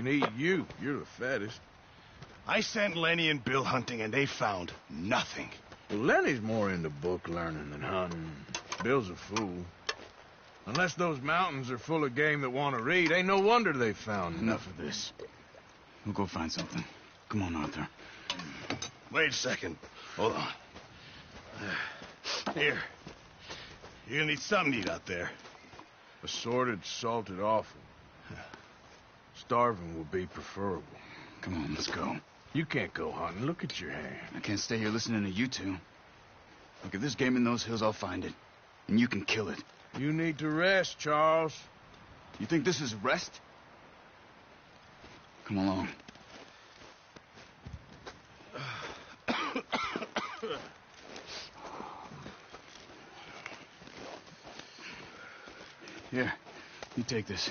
can eat you. You're the fattest. I sent Lenny and Bill hunting, and they found nothing. Well, Lenny's more into book learning than hunting. Bill's a fool. Unless those mountains are full of game that want to read, ain't no wonder they found Enough of this. We'll go find something. Come on, Arthur. Wait a second. Hold on. Here. You're gonna need something to eat out there. Assorted, salted offal. Starving would be preferable. Come on, let's go. You can't go hunting. Look at your hand. I can't stay here listening to you two. Look, if there's game in those hills, I'll find it. And you can kill it. You need to rest, Charles. You think this is rest? Come along. Here, you take this.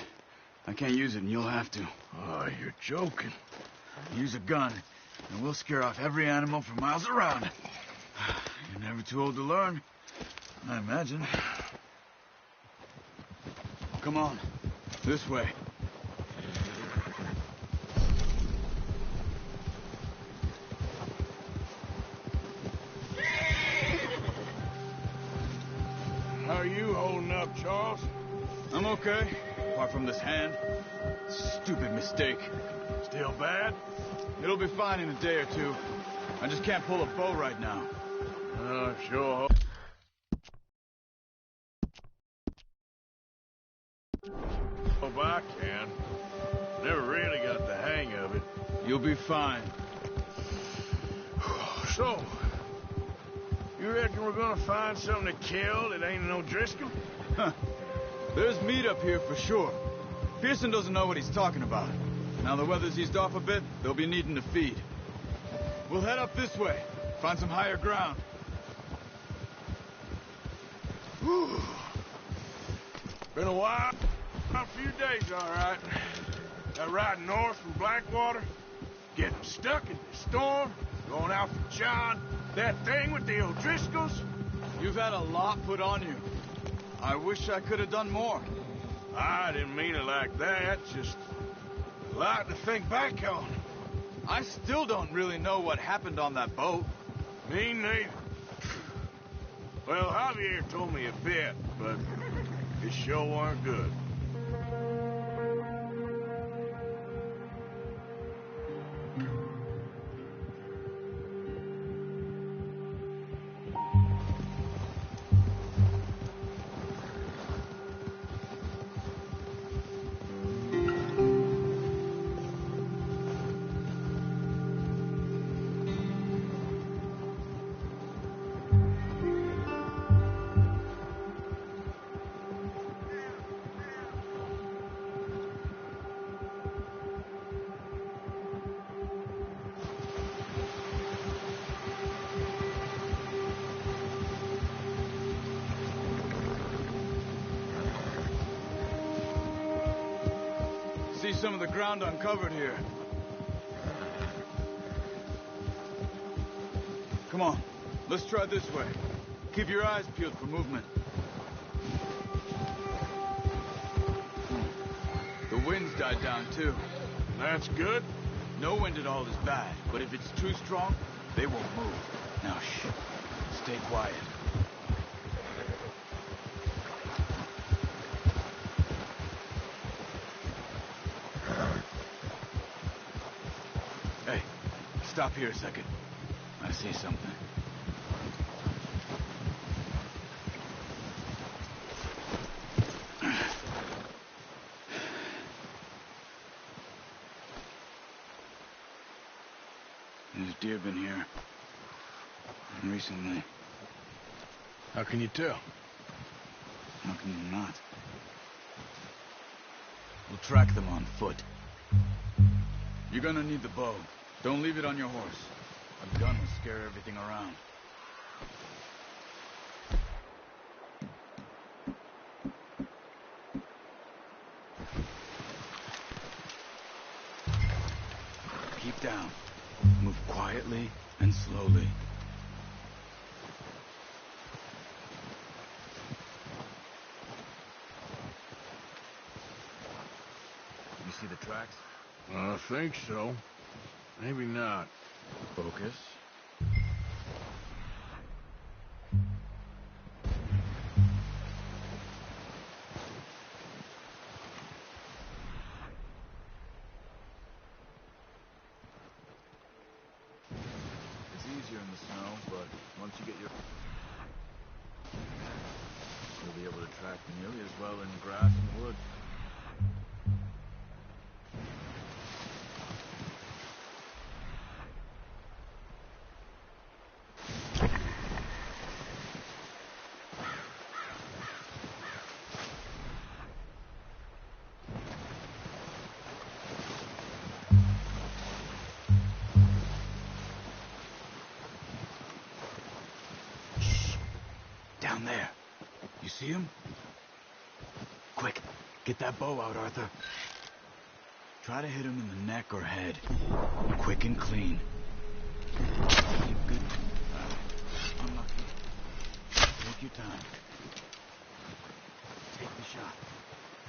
I can't use it, and you'll have to. Oh, you're joking. Use a gun, and we'll scare off every animal for miles around. You're never too old to learn, I imagine. Come on, this way. How are you holding up, Charles? I'm okay, apart from this hand. Stupid mistake. Still bad? It'll be fine in a day or two. I just can't pull a bow right now. Sure. Hope I can. Never really got the hang of it. You'll be fine. So, you reckon we're gonna find something to kill that ain't no Driscoll? Huh. There's meat up here for sure. Pearson doesn't know what he's talking about. Now the weather's eased off a bit, they'll be needing to feed. We'll head up this way, find some higher ground. Whew. Been a while. A few days, all right. That ride north from Blackwater, getting stuck in the storm, going out for John, that thing with the O'Driscolls. You've had a lot put on you. I wish I could have done more. I didn't mean it like that, just a lot to think back on. I still don't really know what happened on that boat. Me neither. Well, Javier told me a bit, but it sure weren't good. See some of the ground uncovered here. Come on, let's try this way. Keep your eyes peeled for movement. The wind's died down too. That's good. No wind at all is bad, but if it's too strong, they won't move. Now shh, stay quiet. Hey, stop here a second. I see something. There's deer been here. Recently. How can you tell? How can you not? We'll track them on foot. You're gonna need the bow. Don't leave it on your horse. A gun will scare everything around. Keep down. Move quietly and slowly. You see the tracks? I think so. Maybe not. Focus. It's easier in the snow, but once you get your... you'll be able to track nearly as well in grass and wood. Down there. You see him? Quick, get that bow out, Arthur. Try to hit him in the neck or head. Quick and clean. Keep good. Unlucky. Take your time. Take the shot.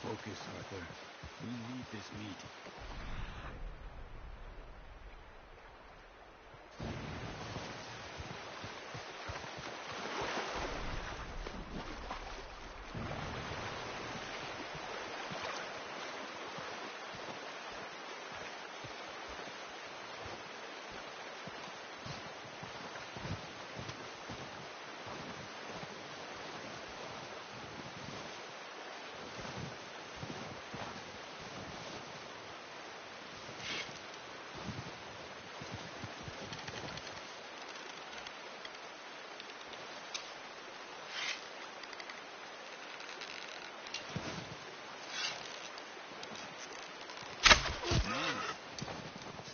Focus, Arthur. We need this meat.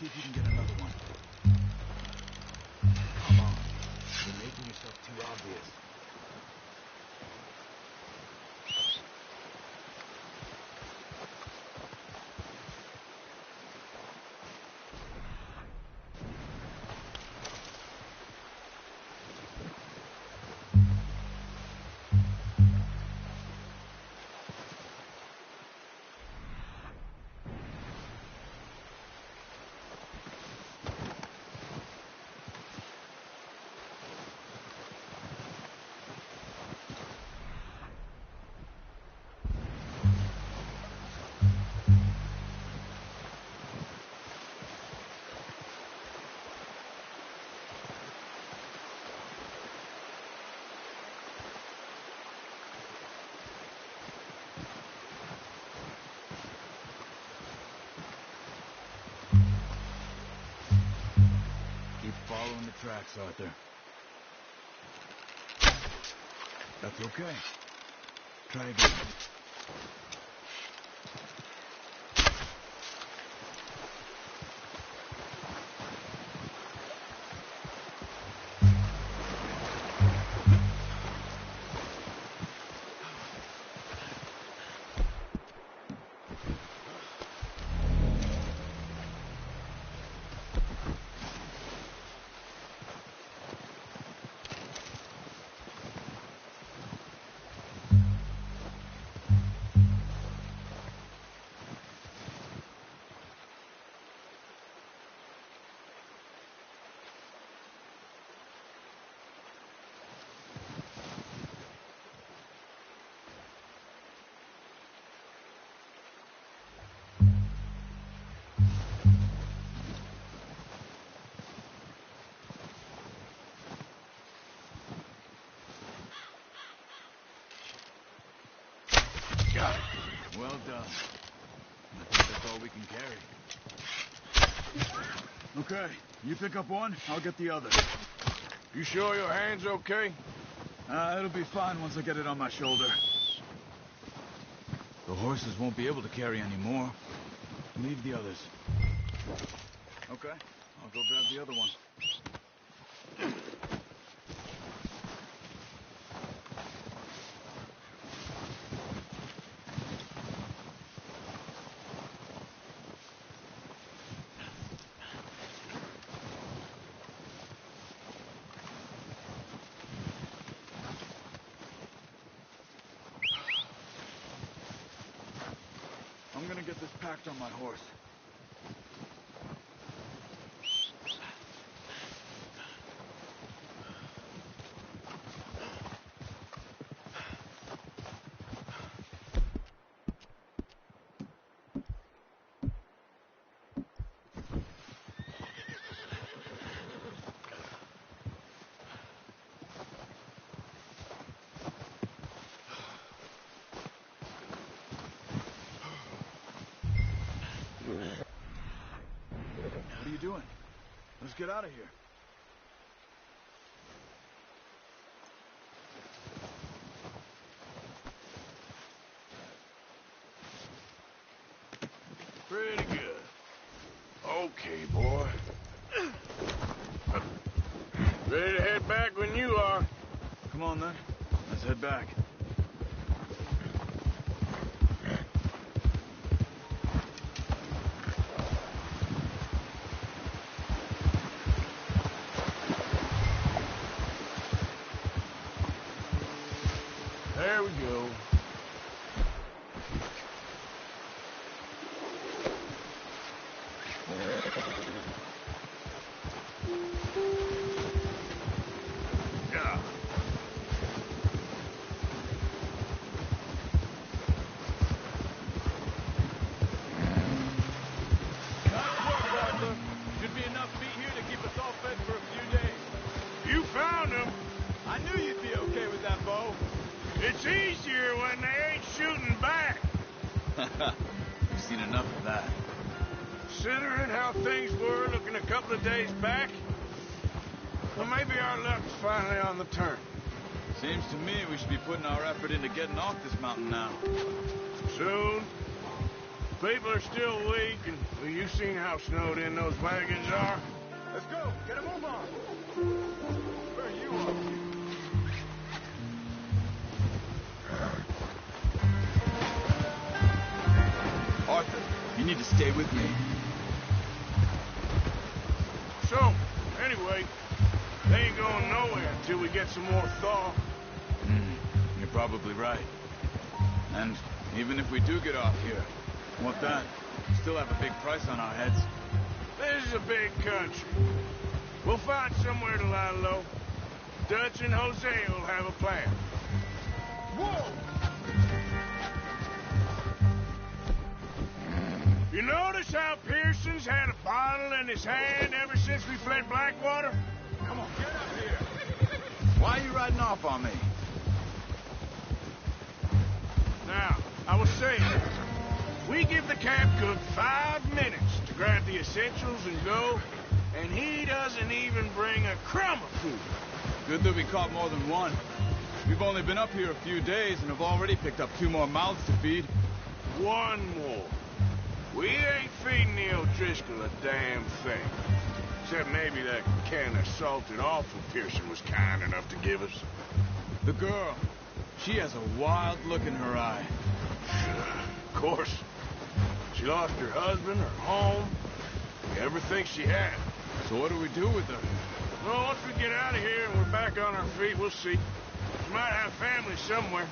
See if you can get another one. Come on. You're making yourself too obvious. Following the tracks, Arthur. That's okay. Try again. Got it. Well done. I think that's all we can carry. Okay, you pick up one, I'll get the other. You sure your hand's okay? It'll be fine once I get it on my shoulder. The horses won't be able to carry any more. Leave the others. Okay, I'll go grab the other one. I'm gonna get this packed on my horse. you doing? Let's get out of here. Pretty good. Okay, boy. Ready to head back when you are. Come on, then. Let's head back. There we go. Yeah. Should be enough meat here to keep us all fed for a few days. You found them. I knew you'd be okay with that, Bo. It's easier when they ain't shooting back. We've seen enough of that. Considering how things were looking a couple of days back, well, maybe our luck's finally on the turn. Seems to me we should be putting our effort into getting off this mountain now. Soon. People are still weak, and well, you've seen how snowed in those wagons are. Let's go. Get a move on. Where are you off to? Arthur, you need to stay with me. So, anyway, they ain't going nowhere until we get some more thaw. You're probably right. And even if we do get off here, what then? We still have a big price on our heads. This is a big country. We'll find somewhere to lie low. Dutch and Jose will have a plan. Whoa! You notice how Pearson's had a bottle in his hand ever since we fled Blackwater? Come on, get up here. Why are you riding off on me? Now, I was saying, we give the camp cook 5 minutes to grab the essentials and go, and he doesn't even bring a crumb of food. Good that we caught more than one. We've only been up here a few days and have already picked up 2 more mouths to feed. One more. We ain't feeding the O'Driscoll a damn thing. Except maybe that can of salted offal Pearson was kind enough to give us. The girl. She has a wild look in her eye. Of course. She lost her husband, her home, everything she had. So what do we do with her? Well, once we get out of here and we're back on our feet, we'll see. She might have family somewhere.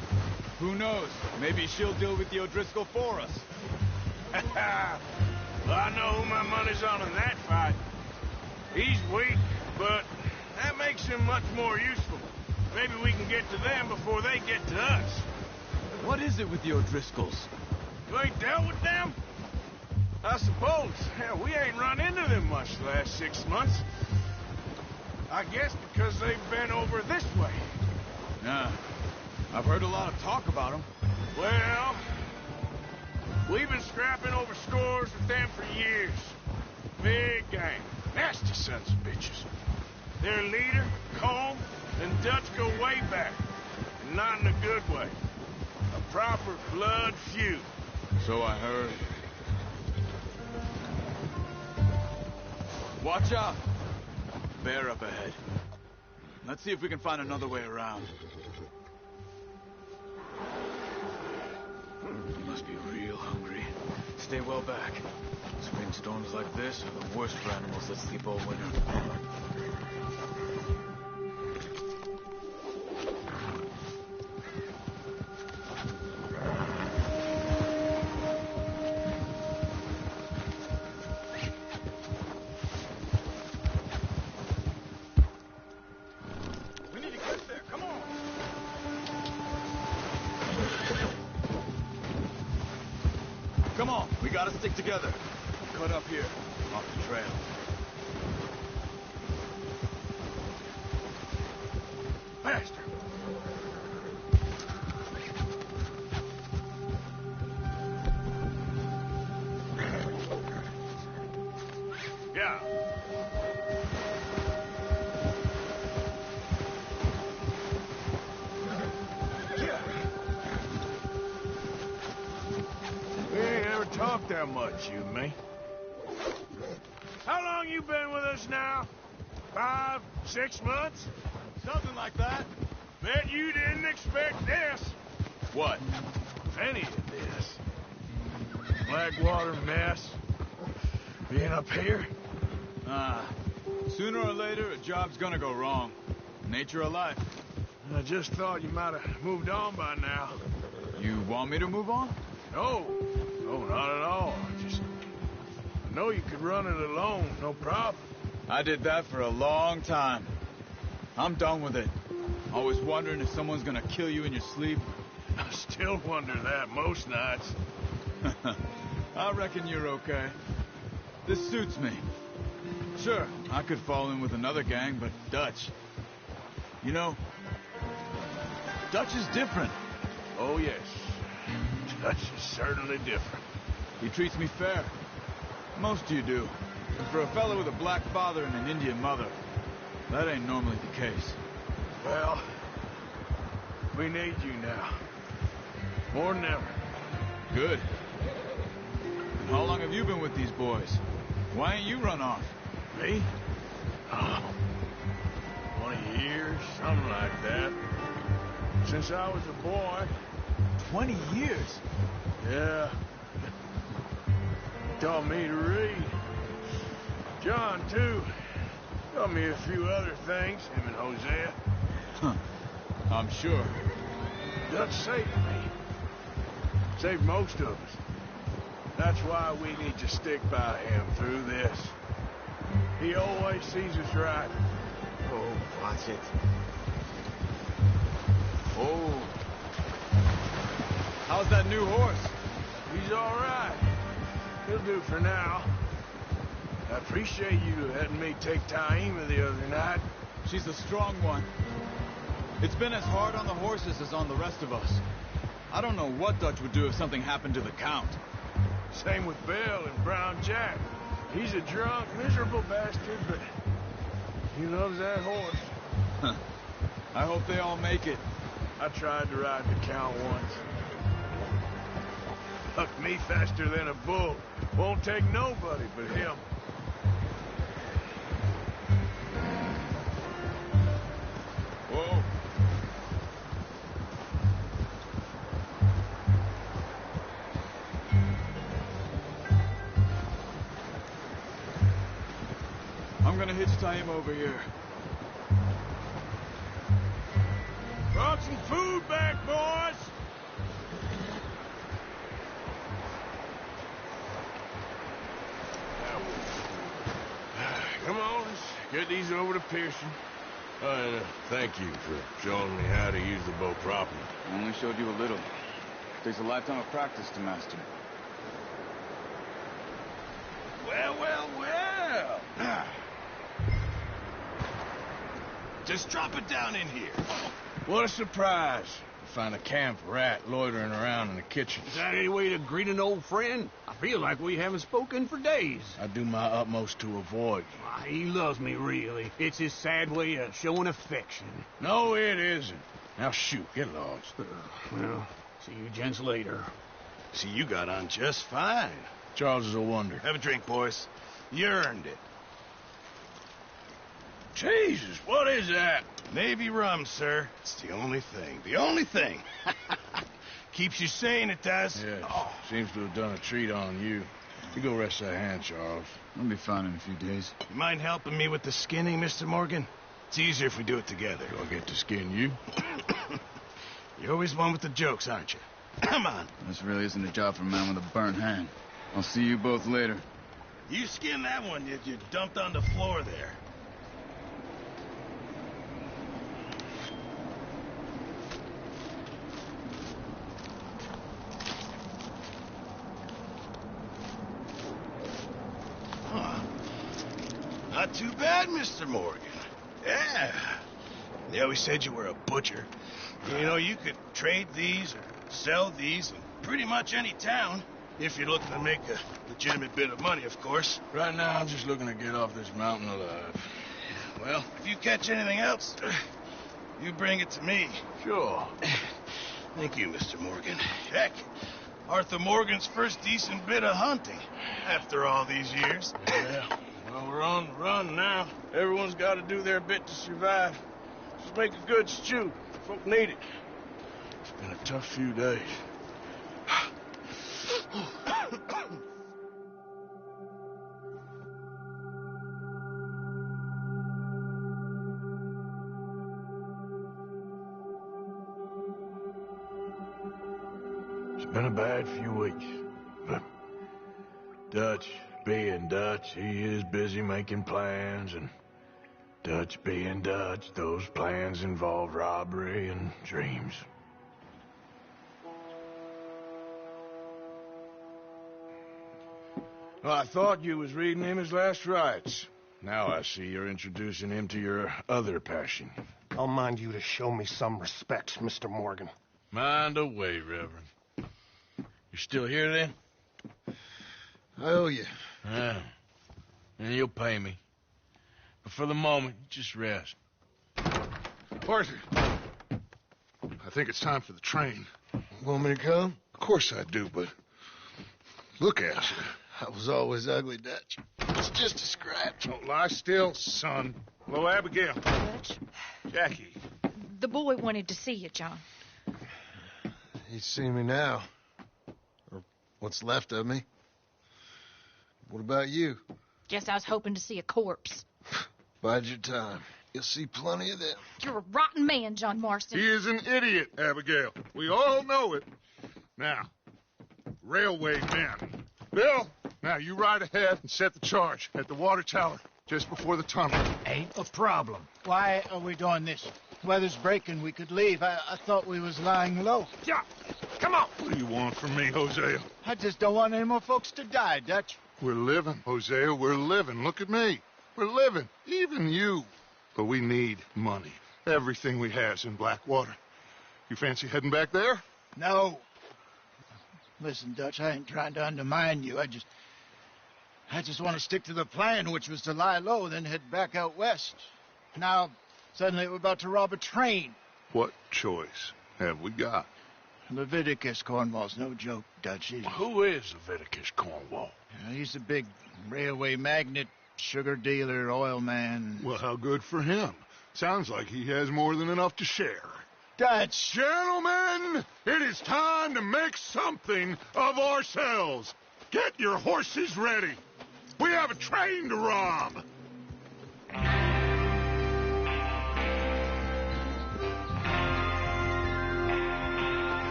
Who knows? Maybe she'll deal with the O'Driscoll for us. Well, I know who my money's on in that fight. He's weak, but that makes him much more useful. Maybe we can get to them before they get to us. What is it with the O'Driscolls? You ain't dealt with them? I suppose. Hell, we ain't run into them much the last 6 months. I guess because they've been over this way. Yeah. I've heard a lot of talk about them. Well, we've been scrapping over scores with them for years. Big gang. Nasty sons of bitches. Their leader, Colm, and Dutch go way back. And not in a good way. A proper blood feud. So I heard. Watch out! Bear up ahead. Let's see if we can find another way around. You must be real hungry. Stay well back. Spring storms like this are the worst for animals that sleep all winter. We need to get there. Come on! Come on, we gotta stick together. Cut up here, off the trail. Faster. Yeah. We ain't ever talked that much, you and me. How long you been with us now? 5, 6 months? Something like that. Bet you didn't expect this. What? Any of this. Blackwater mess. Being up here. Sooner or later, a job's gonna go wrong. Nature of life. I just thought you might have moved on by now. You want me to move on? No. No, not at all. I know you could run it alone, no problem. I did that for a long time. I'm done with it. Always wondering if someone's gonna kill you in your sleep. I still wonder that most nights. I reckon you're okay. This suits me. Sure, I could fall in with another gang, but Dutch... You know, Dutch is different. Oh, yes. Dutch is certainly different. He treats me fair. Most of you do. And for a fellow with a black father and an Indian mother, that ain't normally the case. Well, we need you now. More than ever. Good. And how long have you been with these boys? Why ain't you run off? Me? Oh, 20 years, something like that. Since I was a boy. 20 years? Yeah. Taught me to read. John, too. Taught me a few other things, him and Hosea. Huh. I'm sure. Dutch saved me. Saved most of us. That's why we need to stick by him through this. He always sees us right. Oh, watch it. Oh. How's that new horse? He's all right. He'll do for now. I appreciate you letting me take Taima the other night. She's a strong one. It's been as hard on the horses as on the rest of us. I don't know what Dutch would do if something happened to the Count. Same with Bill and Brown Jack. He's a drunk, miserable bastard, but he loves that horse. Huh. I hope they all make it. I tried to ride the Count once. Hucked me faster than a bull. Won't take nobody but him. Whoa. I'm gonna hitch Taima over here. Brought some food back, boys! Come on, let's get these over to Pearson. And thank you for showing me how to use the bow properly. I only showed you a little. Takes a lifetime of practice to master. Well, well, well. Just drop it down in here. What a surprise. Find a camp rat loitering around in the kitchen. Is that any way to greet an old friend? I feel like we haven't spoken for days. I do my utmost to avoid you. Why, he loves me, really. It's his sad way of showing affection. No, it isn't. Now shoot, get lost. Well, see you gents later. See, you got on just fine. Charles is a wonder. Have a drink, boys. You earned it. Jesus, what is that? Navy rum, sir. It's the only thing. The only thing. Keeps you sane, it does. Yes, seems to have done a treat on you. You go rest that hand, Charles. I'll be fine in a few days. You mind helping me with the skinning, Mr. Morgan? It's easier if we do it together. Do I get to skin you? You're always one with the jokes, aren't you? Come on. This really isn't a job for a man with a burnt hand. I'll see you both later. You skinned that one you dumped on the floor there. Not too bad, Mr. Morgan. Yeah. They always said you were a butcher. You know, you could trade these or sell these in pretty much any town. If you're looking to make a legitimate bit of money, of course. Right now, I'm just looking to get off this mountain alive. Well, if you catch anything else, you bring it to me. Sure. Thank you, Mr. Morgan. Heck, Arthur Morgan's first decent bit of hunting after all these years. Yeah. Well, we're on the run now. Everyone's got to do their bit to survive. Just make a good stew. Folk need it. It's been a tough few days. It's been a bad few weeks, but Dutch being Dutch, he is busy making plans, and Dutch being Dutch, those plans involve robbery and dreams. Well, I thought you was reading him his last rites. Now I see you're introducing him to your other passion. I'll mind you to show me some respect, Mr. Morgan. Mind away, Reverend. You still here, then? I owe you. Yeah. And you'll pay me. But for the moment, just rest. Arthur, I think it's time for the train. Want me to come? Of course I do, but look at you. I was always ugly, Dutch. It's just a scratch. Don't lie still, son. Hello, Abigail. Dutch, Jackie. the boy wanted to see you, John. He's seen me now. Or what's left of me. What about you? Guess I was hoping to see a corpse. Bide your time. You'll see plenty of them. You're a rotten man, John Marston. He is an idiot, Abigail. We all know it. Now, railway men. Bill, now you ride ahead and set the charge at the water tower just before the tunnel. Ain't a problem. Why are we doing this? Weather's breaking. We could leave. I thought we was lying low. Yeah, come on. What do you want from me, Hosea? I just don't want any more folks to die, Dutch. We're living, Hosea. We're living. Look at me. We're living. Even you. But we need money. Everything we has in Blackwater. You fancy heading back there? No. Listen, Dutch, I ain't trying to undermine you. I just want to stick to the plan, which was to lie low, then head back out west. Now, suddenly we're about to rob a train. What choice have we got? Leviticus Cornwall's no joke, Dutch. Who is Leviticus Cornwall? He's a big railway magnate, sugar dealer, oil man. Well, how good for him. Sounds like he has more than enough to share. Dutch! Gentlemen, it is time to make something of ourselves. Get your horses ready. We have a train to rob.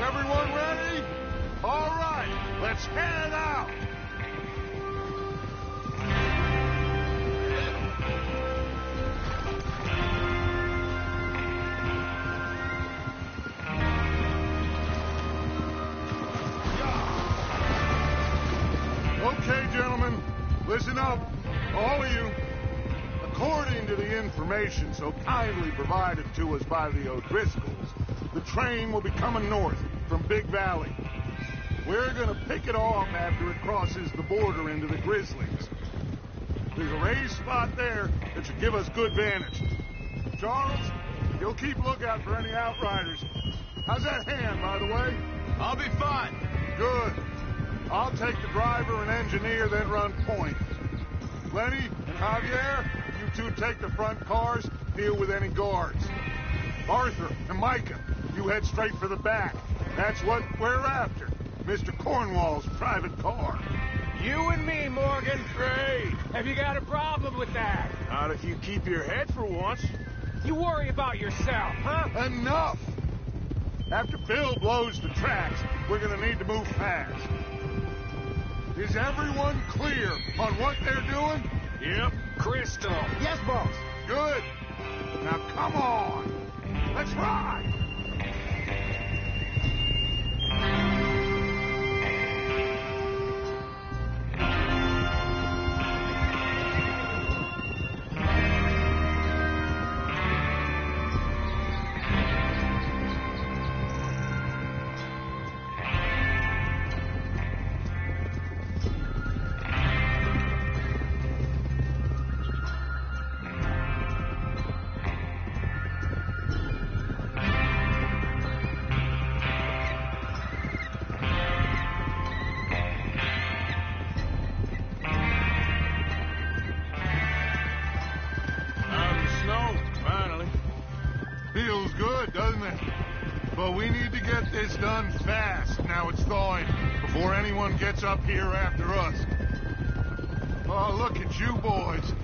Everyone ready? All right, let's head out. Okay, gentlemen, listen up, all of you. According to the information so kindly provided to us by the O'Driscolls, the train will be coming north from Big Valley. We're gonna pick it off after it crosses the border into the Grizzlies. There's a raised spot there that should give us good vantage. Charles, you'll keep lookout for any outriders. How's that hand, by the way? I'll be fine. Good. I'll take the driver and engineer, then run point. Lenny and Javier, you two take the front cars, deal with any guards. Arthur and Micah, you head straight for the back. That's what we're after. Mr. Cornwall's private car. You and me, Morgan. Great. Have you got a problem with that? Not if you keep your head for once. You worry about yourself, huh? Enough! After Bill blows the tracks, we're gonna need to move fast. Is everyone clear on what they're doing? Yep. Crystal. Yes, boss. Good. Now come on. Let's ride. But we need to get this done fast, now it's thawing, before anyone gets up here after us. Oh, look at you boys.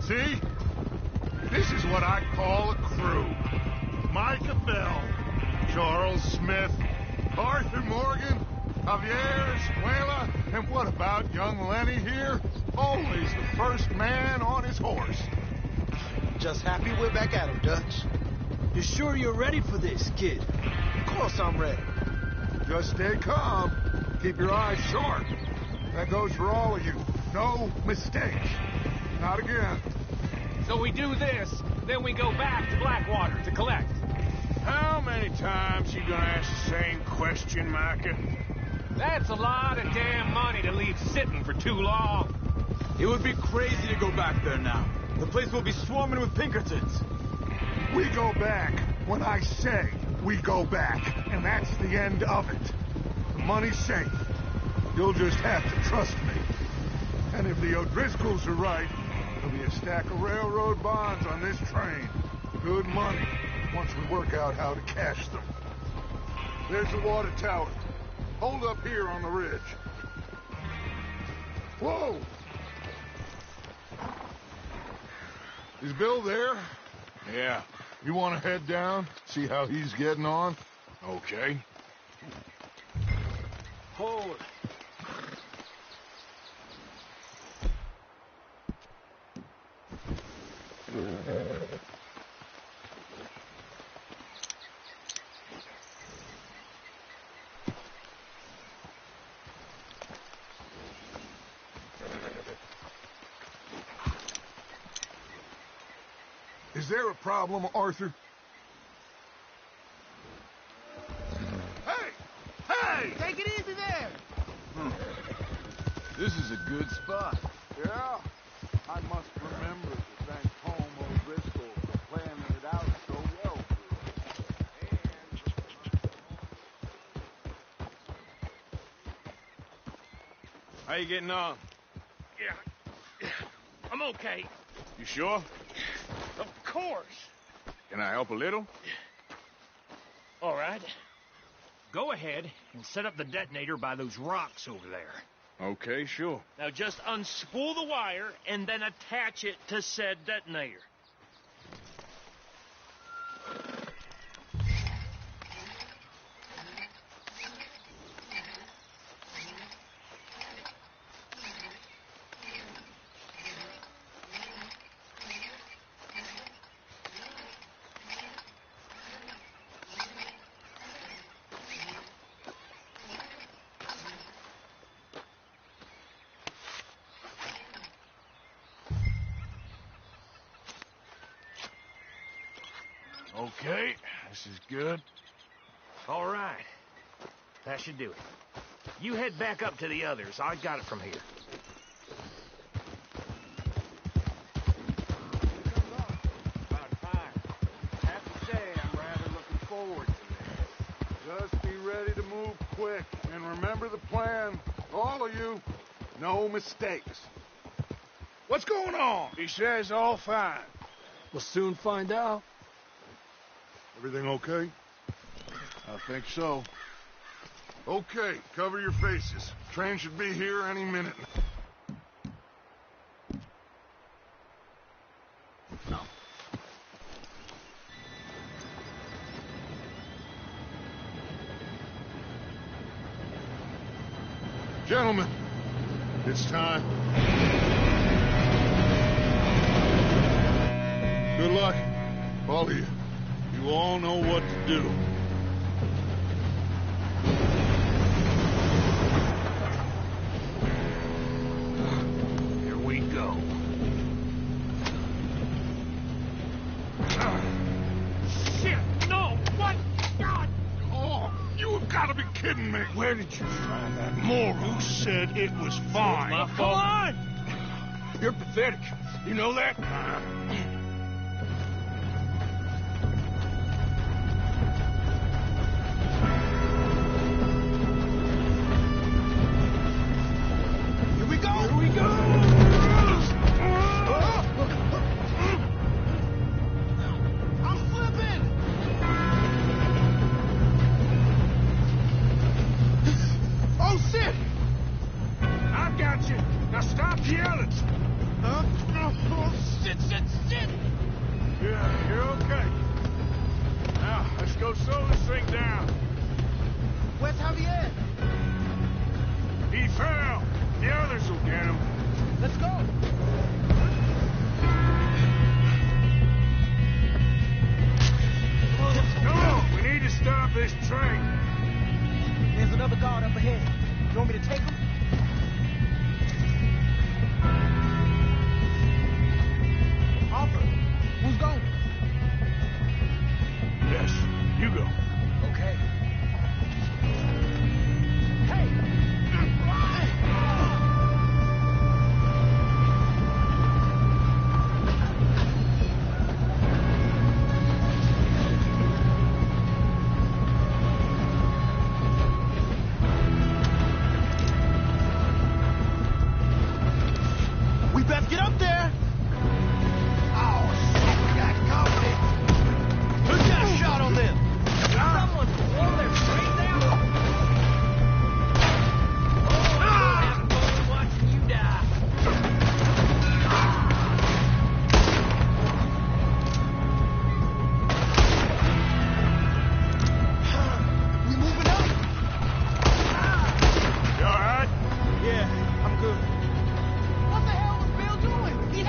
See? This is what I call a crew. Micah Bell, Charles Smith, Arthur Morgan, Javier Escuela, and what about young Lenny here? Always the first man on his horse. Just happy we're back at him, Dutch. You sure you're ready for this, kid? Of course I'm ready. Just stay calm. Keep your eyes sharp. That goes for all of you. No mistakes. Not again. So we do this, then we go back to Blackwater to collect. How many times you gonna ask the same question, Micah? That's a lot of damn money to leave sitting for too long. It would be crazy to go back there now. The place will be swarming with Pinkertons. We go back when I say we go back, and that's the end of it. The money's safe. You'll just have to trust me. And if the O'Driscolls are right, there'll be a stack of railroad bonds on this train. Good money, once we work out how to cash them. There's the water tower. Hold up here on the ridge. Whoa! Is Bill there? Yeah. You want to head down, see how he's getting on? Okay. Hold. Is there a problem, Arthur? Hey! Hey! Take it easy there. This is a good spot. Yeah, I must remember to thank Home O'Driscoll for planning it out so well for us. How you getting on? Yeah. I'm okay. You sure? Of course. Can I help a little? All right. Go ahead and set up the detonator by those rocks over there. Okay, sure. Now just unspool the wire and then attach it to said detonator. Okay, this is good. All right. That should do it. You head back up to the others. I got it from here. About time. I have to say, I'm rather looking forward to this. Just be ready to move quick, and remember the plan. All of you, no mistakes. What's going on? He says all fine. We'll soon find out. Everything okay? I think so. Okay, cover your faces. Train should be here any minute. Gentlemen, it's time. Good luck, all of you. You all know what to do. Here we go. Shit! No! What? God! Oh, you have got to be kidding me. Where did you find that? Moreau said it was fine. My fault. Come on! You're pathetic. You know that? Now stop yelling! Huh? Oh, shit! Yeah, you're okay. Now, let's go slow this thing down. Where's Javier? He fell. The others will get him. Let's go. Come on, we need to stop this train. There's another guard up ahead. You want me to take him? Arthur, who's going? Yes, you go. Okay. Hey! We best get up there! Oh, shit, we got company. Who's got a shot on them? Someone blow their brains out! I'm watching you die. We moving up? You all right? Yeah, I'm good. What the hell was Bill doing? He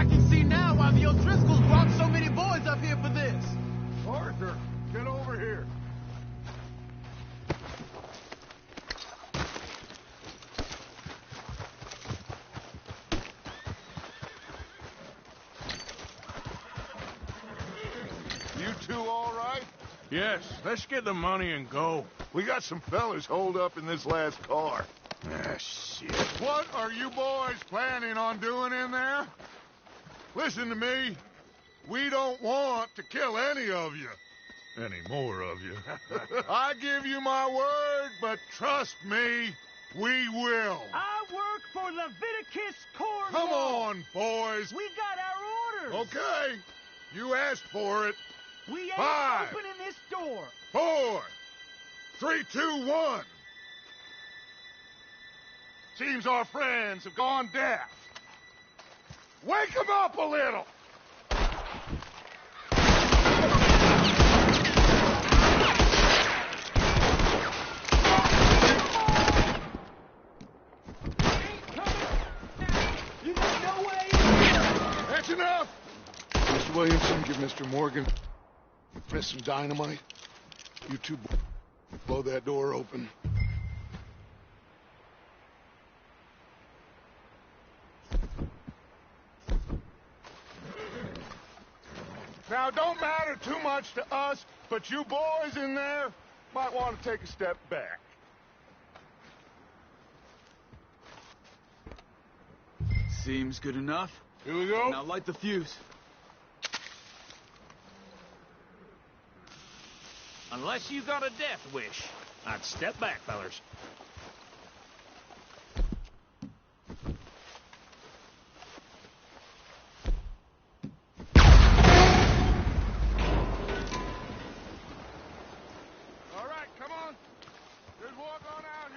I can see now why the O'Driscolls brought so many boys up here for this. Arthur, get over here. You two all right? Yes, let's get the money and go. We got some fellas holed up in this last car. Ah, shit. What are you boys planning on doing in there? Listen to me. We don't want to kill any of you. Any more of you. I give you my word, but trust me, we will. I work for Leviticus Corps. Come on, boys. We got our orders. Okay. You asked for it. We ain't 5, opening this door. 4, 3, 2, 1. Seems our friends have gone deaf. Wake them up a little. You got no way. That's enough. Mr. Williamson, give Mr. Morgan some dynamite. You two blow that door open. Now, don't matter too much to us, but you boys in there might want to take a step back. Seems good enough. Here we go. Now light the fuse. Unless you got a death wish, I'd step back, fellers. All right, come on. Just walk on out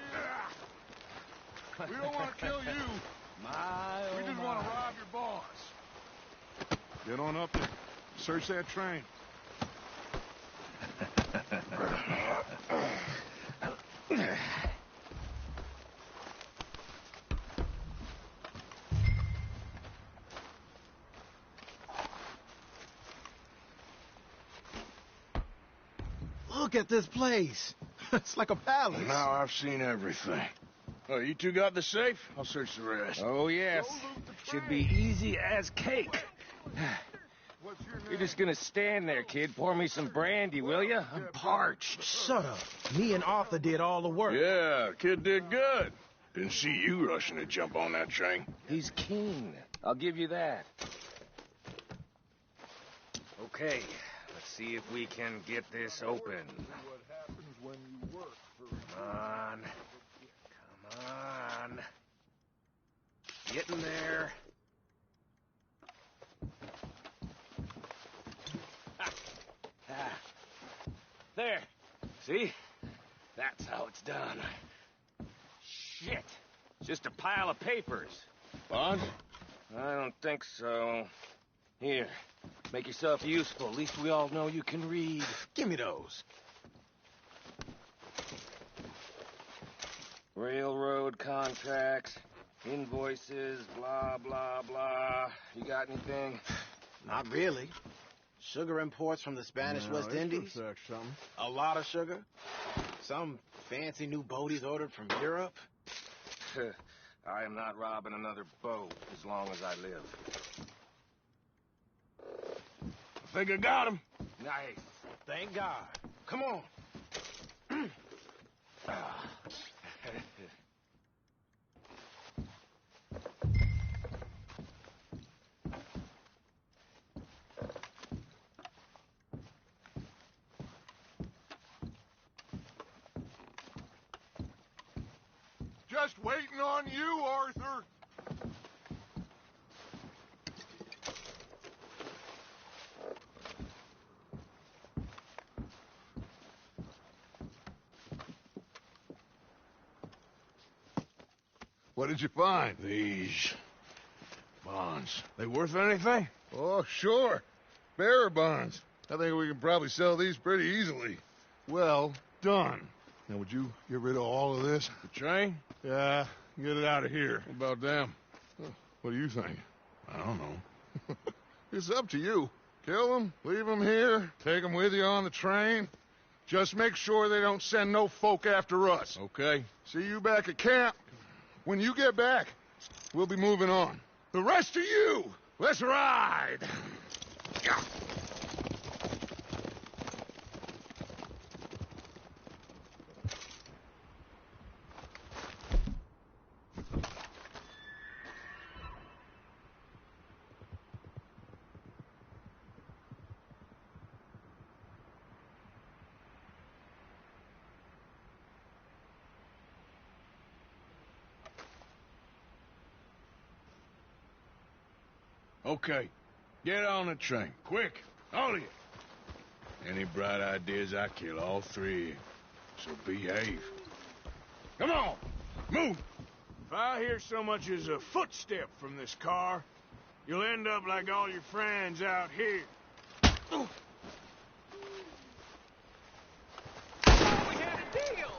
here. We don't want to kill you. We just want to rob your boss. Get on up there. Search that train. Look at this place. It's like a palace. Now I've seen everything. Oh, you two got the safe? I'll search the rest. Oh, yes. Should be easy as cake. You're just gonna stand there, kid. Pour me some brandy, will you? I'm parched. Shut up. Me and Arthur did all the work. Yeah, kid did good. Didn't see you rushing to jump on that train. He's keen. I'll give you that. Okay, let's see if we can get this open. Come on. Come on. Get in there. There. See? That's how it's done. Shit. It's just a pile of papers. Bonds? I don't think so. Here. Make yourself useful. At least we all know you can read. Give me those. Railroad contracts, invoices, blah, blah, blah. You got anything? Not really. Sugar imports from the Spanish West Indies. A lot of sugar. Some fancy new boat he's ordered from Europe. I am not robbing another boat as long as I live. I think I got him. Nice. Thank God. Come on. Just waiting on you, Arthur. What did you find? These bonds. They worth anything? Oh, sure. Bearer bonds. I think we can probably sell these pretty easily. Well done. Now, would you get rid of all of this? The train? Yeah, get it out of here. What about them? What do you think? I don't know. It's up to you. Kill them, leave them here, take them with you on the train. Just make sure they don't send no folk after us. Okay. See you back at camp. When you get back, we'll be moving on. The rest of you, let's ride. Yeah. Okay, get on the train, quick, all of you. Any bright ideas, I kill all three of you. So behave. Come on, move. If I hear so much as a footstep from this car, you'll end up like all your friends out here. We had a deal!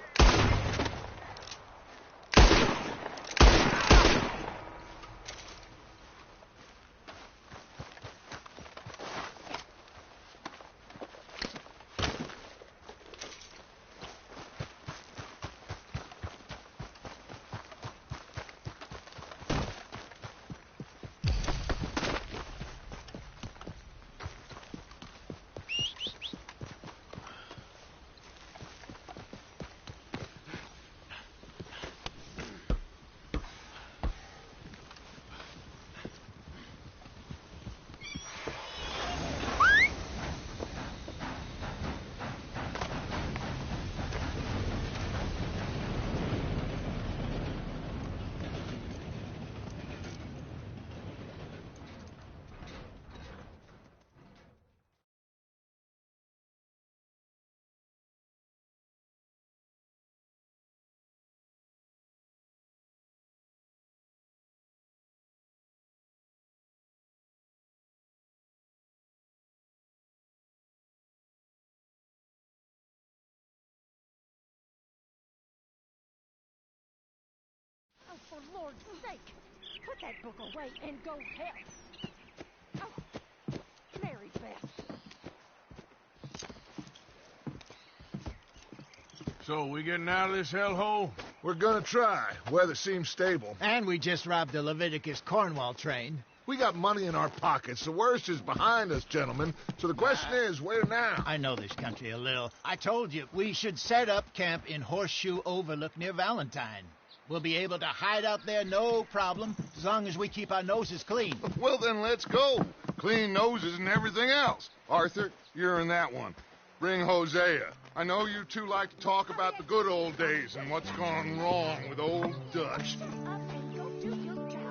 Oh, for Lord's sake, put that book away and go help. Oh, Mary Beth. So, we getting out of this hellhole? We're gonna try. Weather seems stable. And we just robbed the Leviticus Cornwall train. We got money in our pockets. The worst is behind us, gentlemen. So the question is, where now? I know this country a little. I told you, we should set up camp in Horseshoe Overlook near Valentine. We'll be able to hide out there no problem, as long as we keep our noses clean. Well, then let's go. Clean noses and everything else. Arthur, you're in that one. Bring Hosea. I know you two like to talk about the good old days and what's gone wrong with old Dutch. Up and go do your job.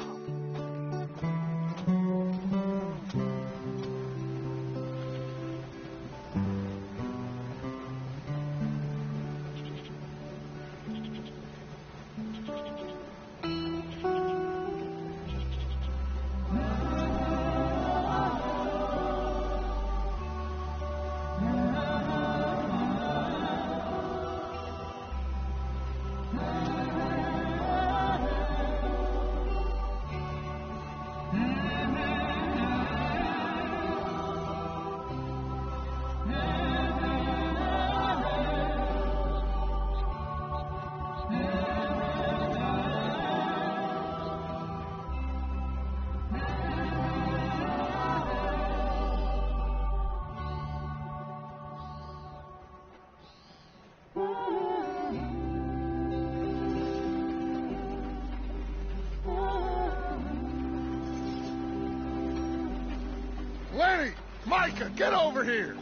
Lenny! Micah, get over here!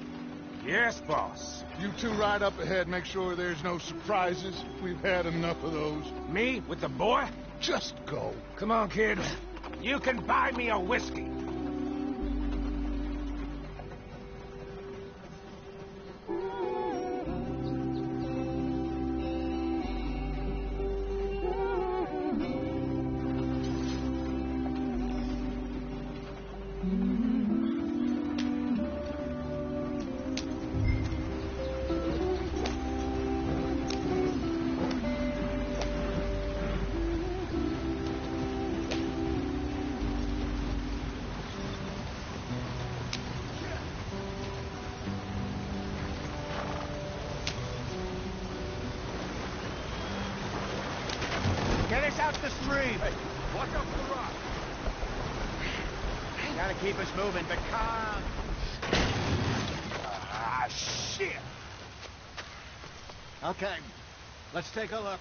Yes, boss. You two ride up ahead, make sure there's no surprises. We've had enough of those. Me with the boy? Just go. Come on, kid. You can buy me a whiskey. breathe. Hey, watch out for the rock. Gotta keep us moving, but calm. Ah, shit! Okay, let's take a look.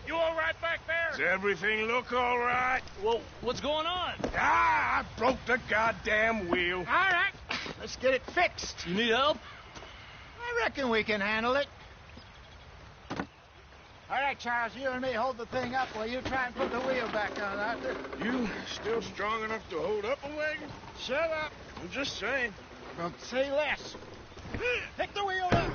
You all right back there? Does everything look all right? Well, what's going on? Ah, I broke the goddamn wheel. All right, let's get it fixed. You need help? I reckon we can handle it. All right, Charles, you and me hold the thing up while you try and put the wheel back on, Arthur. You still strong enough to hold up a wagon? Shut up. I'm just saying. Don't say less. Pick the wheel up.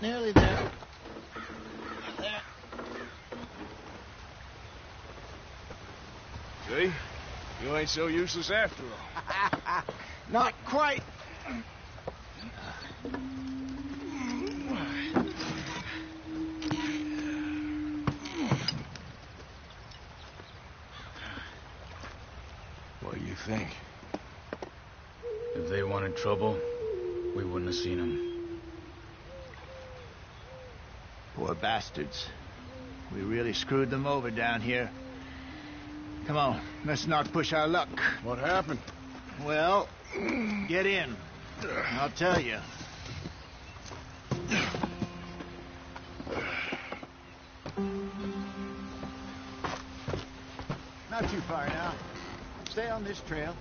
Nearly there. There. See? You ain't so useless after all. Not quite. What do you think? If they wanted trouble, we wouldn't have seen them. Poor bastards. We really screwed them over down here. Come on, let's not push our luck. What happened? Well, get in. I'll tell you. Not too far now. Stay on this trail.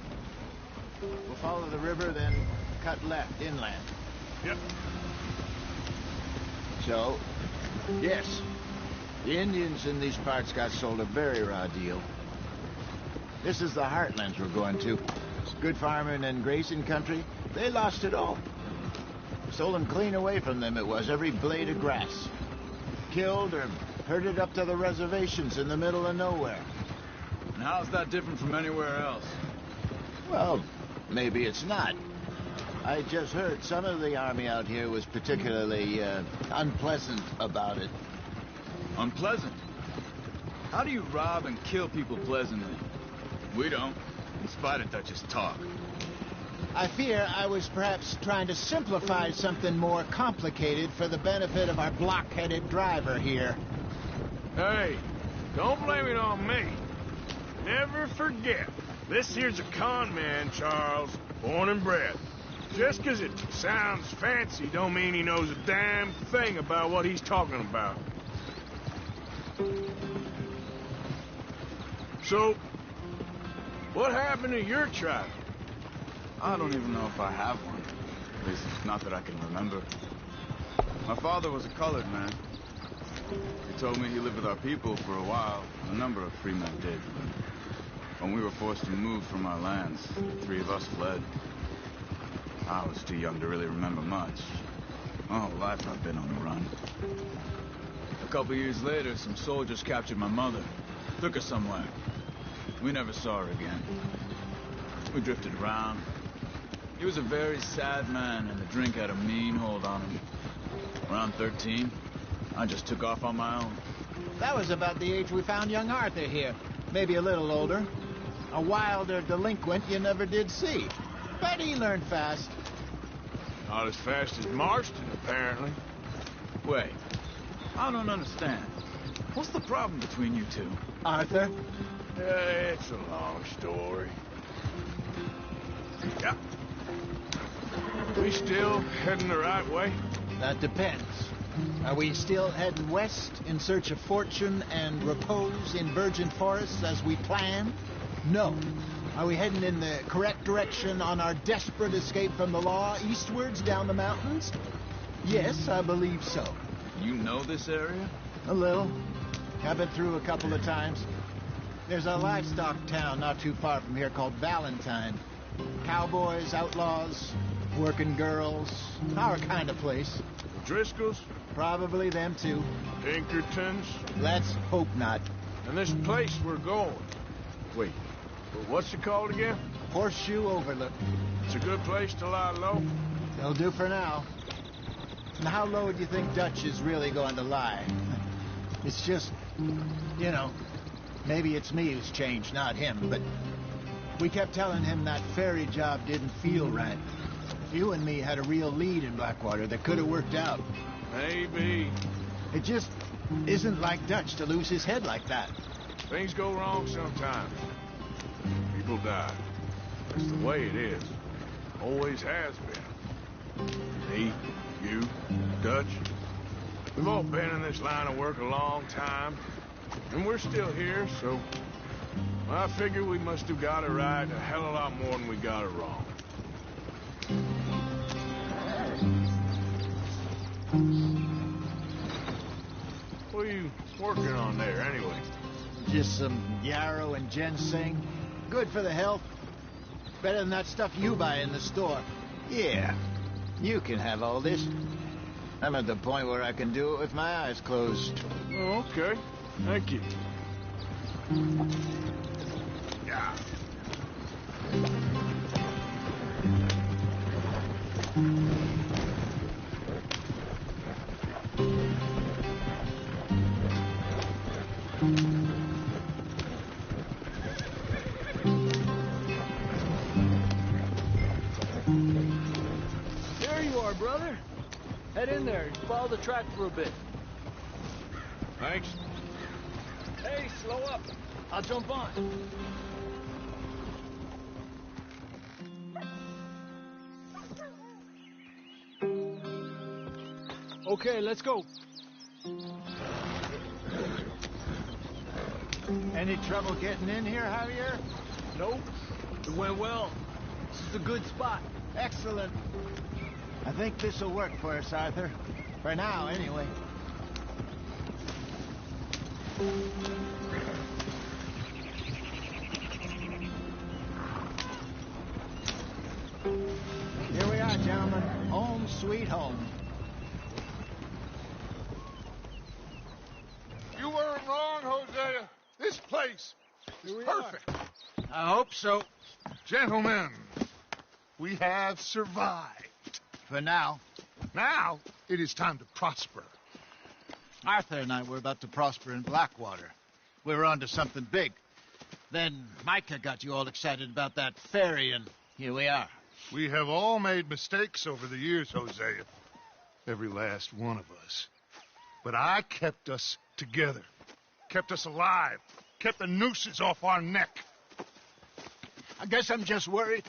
We'll follow the river, then cut left inland. Yep. So, yes, the Indians in these parts got sold a very raw deal. This is the heartlands we're going to. It's good farming and grazing country. They lost it all. Stolen clean away from them it was, every blade of grass. Killed or herded up to the reservations in the middle of nowhere. And how's that different from anywhere else? Well, maybe it's not. I just heard some of the army out here was particularly unpleasant about it. Unpleasant? How do you rob and kill people pleasantly? We don't, in spite of Dutch's talk. I fear I was perhaps trying to simplify something more complicated for the benefit of our block-headed driver here. Hey, don't blame it on me. Never forget, this here's a con man, Charles, born and bred. Just 'cause it sounds fancy don't mean he knows a damn thing about what he's talking about. So, what happened to your tribe? I don't even know if I have one. At least, not that I can remember. My father was a colored man. He told me he lived with our people for a while. A number of free men did. When we were forced to move from our lands, the 3 of us fled. I was too young to really remember much. My whole life I've been on the run. A couple years later, some soldiers captured my mother. Took her somewhere. We never saw her again. We drifted around. He was a very sad man, and the drink had a mean hold on him. Around 13, I just took off on my own. That was about the age we found young Arthur here. Maybe a little older. A wilder delinquent you never did see. But he learned fast. Not as fast as Marston, apparently. Wait, I don't understand. What's the problem between you two? Arthur? It's a long story. Yeah. We still heading the right way? That depends. Are we still heading west in search of fortune and repose in virgin forests as we planned? No. Are we heading in the correct direction on our desperate escape from the law eastwards down the mountains? Yes, I believe so. You know this area? A little. I've been through a couple of times. There's a livestock town not too far from here called Valentine. Cowboys, outlaws, working girls, our kind of place. The Driscolls? Probably them too. Pinkertons? Let's hope not. And this place we're going. Wait, what's it called again? Horseshoe Overlook. It's a good place to lie low? It'll do for now. And how low do you think Dutch is really going to lie? It's just, you know, maybe it's me who's changed, not him, but we kept telling him that ferry job didn't feel right. You and me had a real lead in Blackwater that could have worked out. Maybe. It just isn't like Dutch to lose his head like that. Things go wrong sometimes. People die. That's the way it is. Always has been. Me, you, Dutch. We've all been in this line of work a long time. And we're still here, so... I figure we must have got it right a hell of a lot more than we got it wrong. What are you working on there, anyway? Just some yarrow and ginseng. Good for the health. Better than that stuff you buy in the store. Yeah, you can have all this. I'm at the point where I can do it with my eyes closed. Oh, okay. Thank you. Yeah. There you are, brother. Head in there and follow the track for a bit. Thanks. Hey, slow up. I'll jump on. Okay, let's go. Any trouble getting in here, Javier? Nope. It went well. This is a good spot. Excellent. I think this'll work for us, Arthur. For now, anyway. Here we are, gentlemen. Home sweet home. You weren't wrong, Hosea. This place is perfect. I hope so. Gentlemen, we have survived. For now. Now, it is time to prosper. Arthur and I were about to prosper in Blackwater. We were on to something big. Then Micah got you all excited about that ferry, and here we are. We have all made mistakes over the years, Hosea. Every last one of us. But I kept us together. Kept us alive. Kept the nooses off our neck. I guess I'm just worried.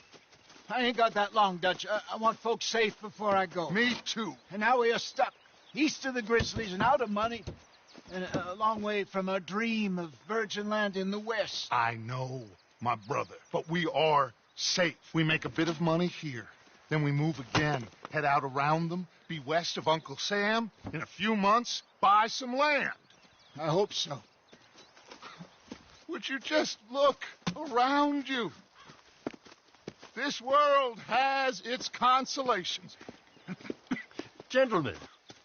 I ain't got that long, Dutch. I want folks safe before I go. Me too. And now we are stuck. East of the Grizzlies and out of money. And a long way from our dream of virgin land in the west. I know, my brother. But we are safe. We make a bit of money here. Then we move again. Head out around them. Be west of Uncle Sam. In a few months, buy some land. I hope so. Would you just look around you? This world has its consolations. Gentlemen,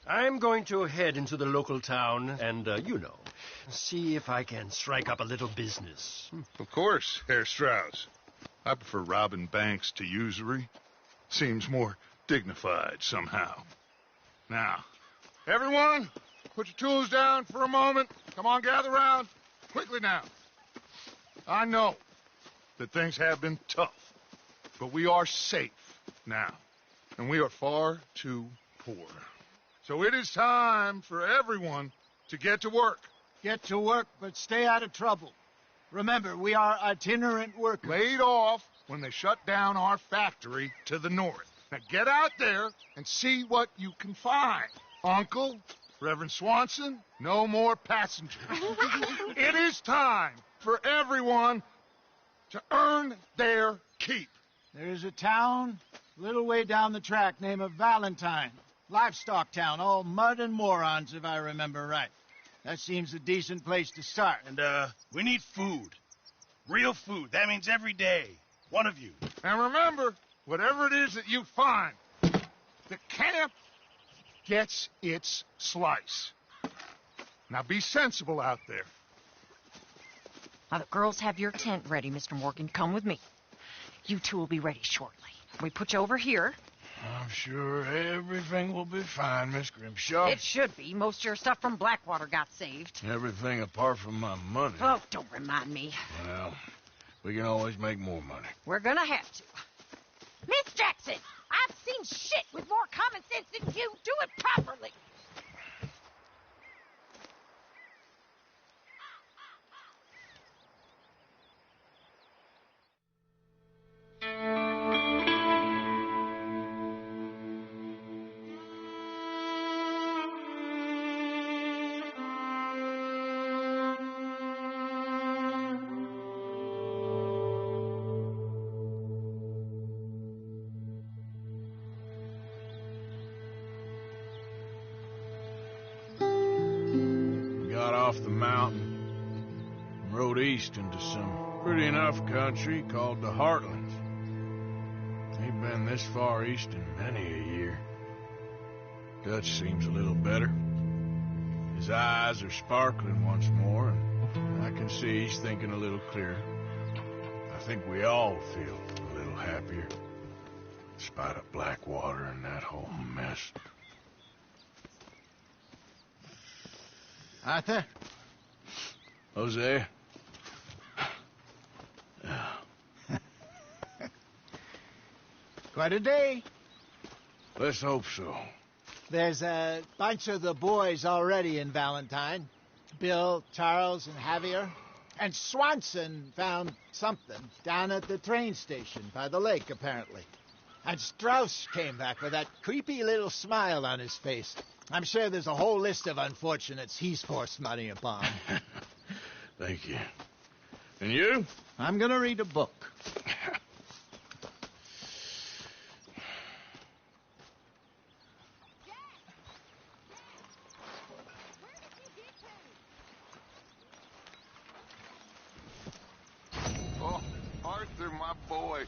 I'm going to head into the local town and, see if I can strike up a little business. Of course, Herr Strauss. I prefer robbing banks to usury. Seems more dignified somehow. Now, everyone, put your tools down for a moment. Come on, gather round. Quickly now. I know that things have been tough, but we are safe now, and we are far too poor. So it is time for everyone to get to work. Get to work, but stay out of trouble. Remember, we are itinerant workers. Laid off when they shut down our factory to the north. Now get out there and see what you can find. Uncle, Reverend Swanson, no more passengers. It is time for everyone to earn their keep. There is a town a little way down the track named Valentine. Livestock town, all mud and morons, if I remember right. That seems a decent place to start. And, we need food. Real food. That means every day. One of you. And remember, whatever it is that you find, the camp gets its slice. Now be sensible out there. Now, the girls have your tent ready, Mr. Morgan. Come with me. You two will be ready shortly. We put you over here. I'm sure everything will be fine, Miss Grimshaw. It should be. Most of your stuff from Blackwater got saved. Everything apart from my money. Oh, don't remind me. Well, we can always make more money. We're gonna have to. Miss Jackson, I I've seen shit with more common sense than you. Do it properly. Off the mountain and rode east into some pretty enough country called the Heartlands. Ain't been this far east in many a year. Dutch seems a little better. His eyes are sparkling once more, and I can see he's thinking a little clearer. I think we all feel a little happier, in spite of Blackwater and that whole mess. Arthur? Jose? Quite a day. Let's hope so. There's a bunch of the boys already in Valentine. Bill, Charles, and Javier. And Swanson found something down at the train station by the lake, apparently. And Strauss came back with that creepy little smile on his face. I'm sure there's a whole list of unfortunates he's forced money upon. Thank you. And you? I'm gonna read a book. Oh, Arthur, my boy.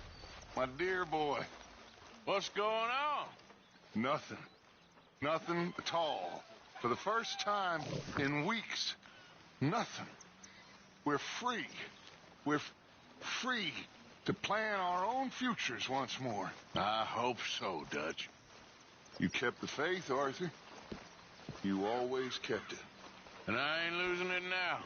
My dear boy. What's going on? Nothing. Nothing at all. For the first time in weeks. Nothing. We're free. We're free to plan our own futures once more. I hope so, Dutch. You kept the faith, Arthur. You always kept it. And I ain't losing it now.